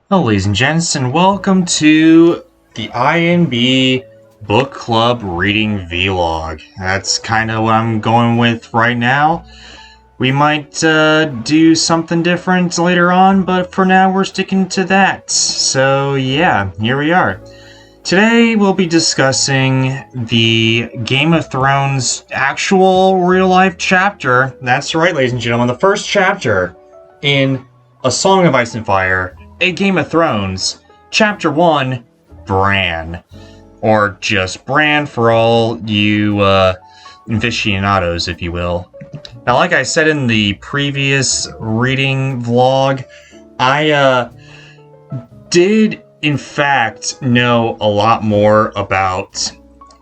Hello, ladies and gents, and welcome to the INB Book Club Reading Vlog. That's kind of what I'm going with right now. We might do something different later on, but for now we're sticking to that. So yeah, here we are. Today we'll be discussing the Game of Thrones actual real-life chapter. That's right, ladies and gentlemen, the first chapter in A Song of Ice and Fire, A Game of Thrones, Chapter 1, Bran. Or just Bran for all you aficionados, if you will. Now, like I said in the previous reading vlog, I did in fact know a lot more about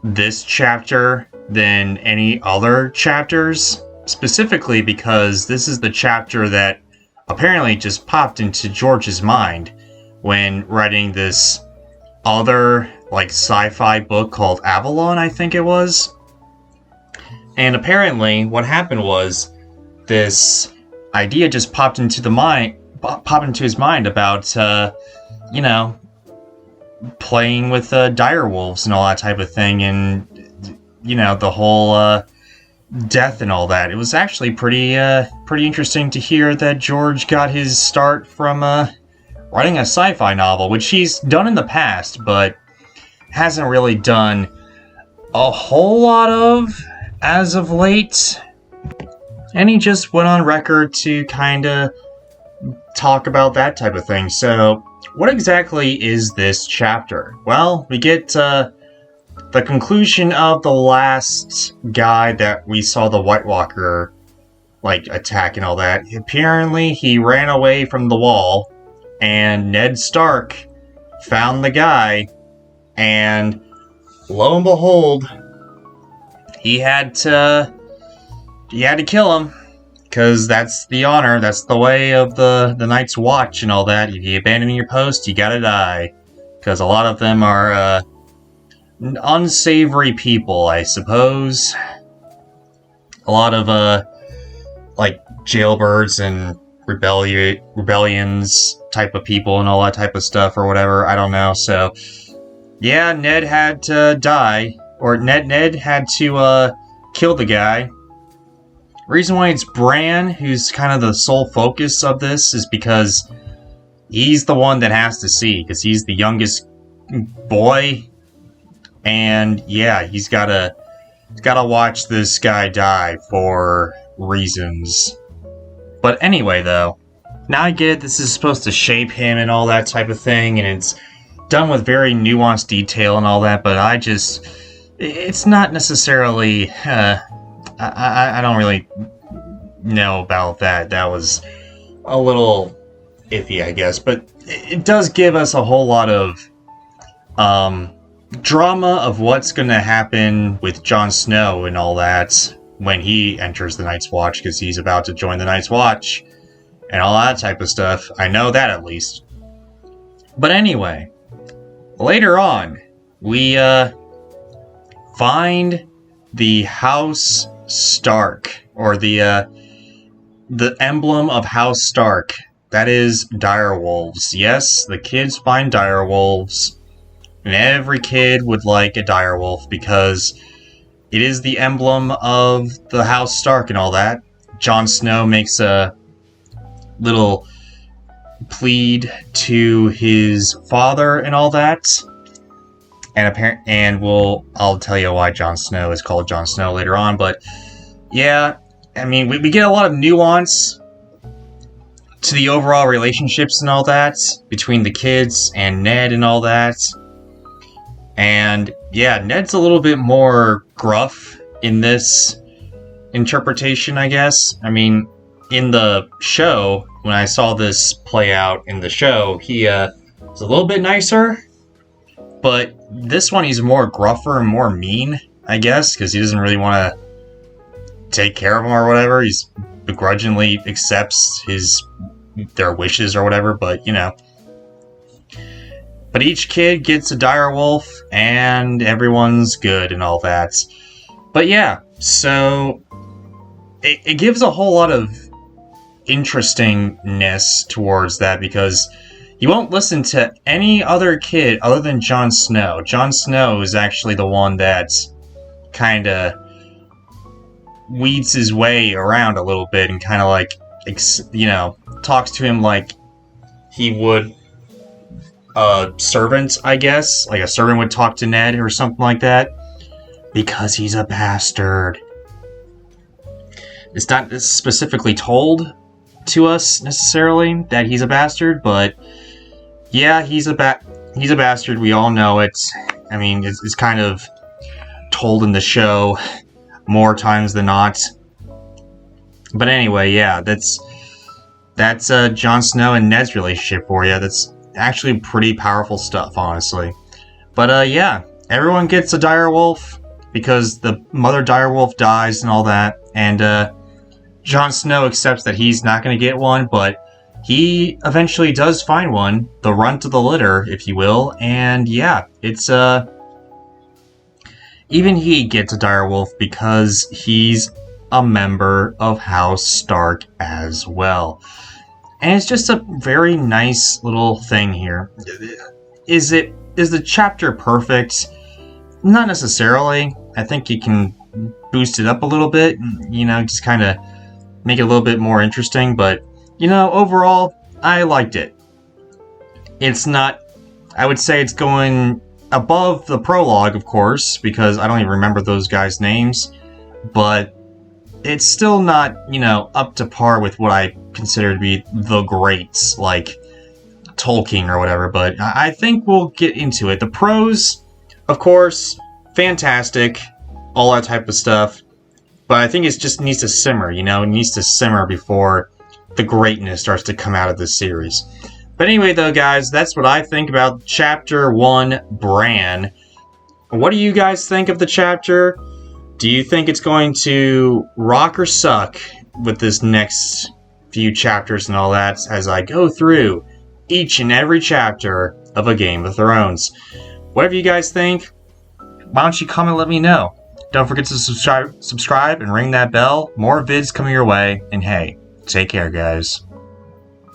this chapter than any other chapters, specifically because this is the chapter that apparently just popped into George's mind when writing this other, sci-fi book called Avalon, I think it was. And apparently, what happened was this idea just popped into his mind about, playing with dire wolves and all that type of thing, and the whole death and all that. It was actually pretty interesting to hear that George got his start from writing a sci-fi novel, which he's done in the past, but hasn't really done a whole lot of as of late. And he just went on record to kind of talk about that type of thing. So, what exactly is this chapter? Well, we get the conclusion of the last guy that we saw the White Walker attack and all that. Apparently he ran away from the wall, and Ned Stark found the guy, and lo and behold, he had to kill him, because that's the honor, that's the way of the Night's Watch and all that. If you abandon your post, you gotta die, because a lot of them are unsavory people, I suppose. A lot of jailbirds and rebellions type of people and all that type of stuff or whatever. I don't know. So yeah, Ned had to die, or Ned had to kill the guy. Reason why it's Bran who's kind of the sole focus of this is because he's the one that has to see, because he's the youngest boy. And yeah, he's gotta watch this guy die for reasons. But anyway, though, now I get it, this is supposed to shape him and all that type of thing, and it's done with very nuanced detail and all that, but it's not necessarily, I don't really know about that. That was a little iffy, I guess, but it does give us a whole lot of, drama of what's going to happen with Jon Snow and all that when he enters the Night's Watch, because he's about to join the Night's Watch and all that type of stuff. I know that, at least. But anyway, later on, we find the House Stark, or the emblem of House Stark. That is direwolves. Yes, the kids find direwolves. And every kid would like a direwolf because it is the emblem of the House Stark and all that. Jon Snow makes a little plead to his father and all that. And I'll tell you why Jon Snow is called Jon Snow later on. But yeah, I mean, we get a lot of nuance to the overall relationships and all that between the kids and Ned and all that. And yeah, Ned's a little bit more gruff in this interpretation, I guess. I mean, in the show, when I saw this play out in the show, he was a little bit nicer. But this one, he's more gruffer and more mean, I guess, because he doesn't really want to take care of him or whatever. He's begrudgingly accepts their wishes or whatever, but But each kid gets a direwolf, and everyone's good and all that. But yeah, so it gives a whole lot of interestingness towards that, because you won't listen to any other kid other than Jon Snow. Jon Snow is actually the one that kind of weeds his way around a little bit and kind of like, talks to him like he would a servant, I guess. Like a servant would talk to Ned or something like that. Because he's a bastard. It's not specifically told to us necessarily that he's a bastard, but yeah, he's a bastard. We all know it. I mean, it's kind of told in the show more times than not. But anyway, yeah, that's Jon Snow and Ned's relationship for you. That's actually pretty powerful stuff, honestly. But yeah, everyone gets a direwolf because the mother direwolf dies and all that, and Jon Snow accepts that he's not going to get one, but he eventually does find one, the runt of the litter, if you will, and yeah, it's even he gets a direwolf because he's a member of House Stark as well. And it's just a very nice little thing here. Is the chapter perfect? Not necessarily. I think you can boost it up a little bit, just kind of make it a little bit more interesting, but overall, I liked it. It's not, I would say it's going above the prologue, of course, because I don't even remember those guys' names, but it's still not, up to par with what I consider to be the greats, like Tolkien or whatever, but I think we'll get into it. The prose, of course, fantastic, all that type of stuff, but I think it just needs to simmer, it needs to simmer before the greatness starts to come out of this series. But anyway, though, guys, that's what I think about Chapter 1, Bran. What do you guys think of the chapter? Do you think it's going to rock or suck with this next few chapters and all that as I go through each and every chapter of A Game of Thrones? Whatever you guys think, why don't you comment and let me know. Don't forget to subscribe and ring that bell. More vids coming your way. And hey, take care, guys.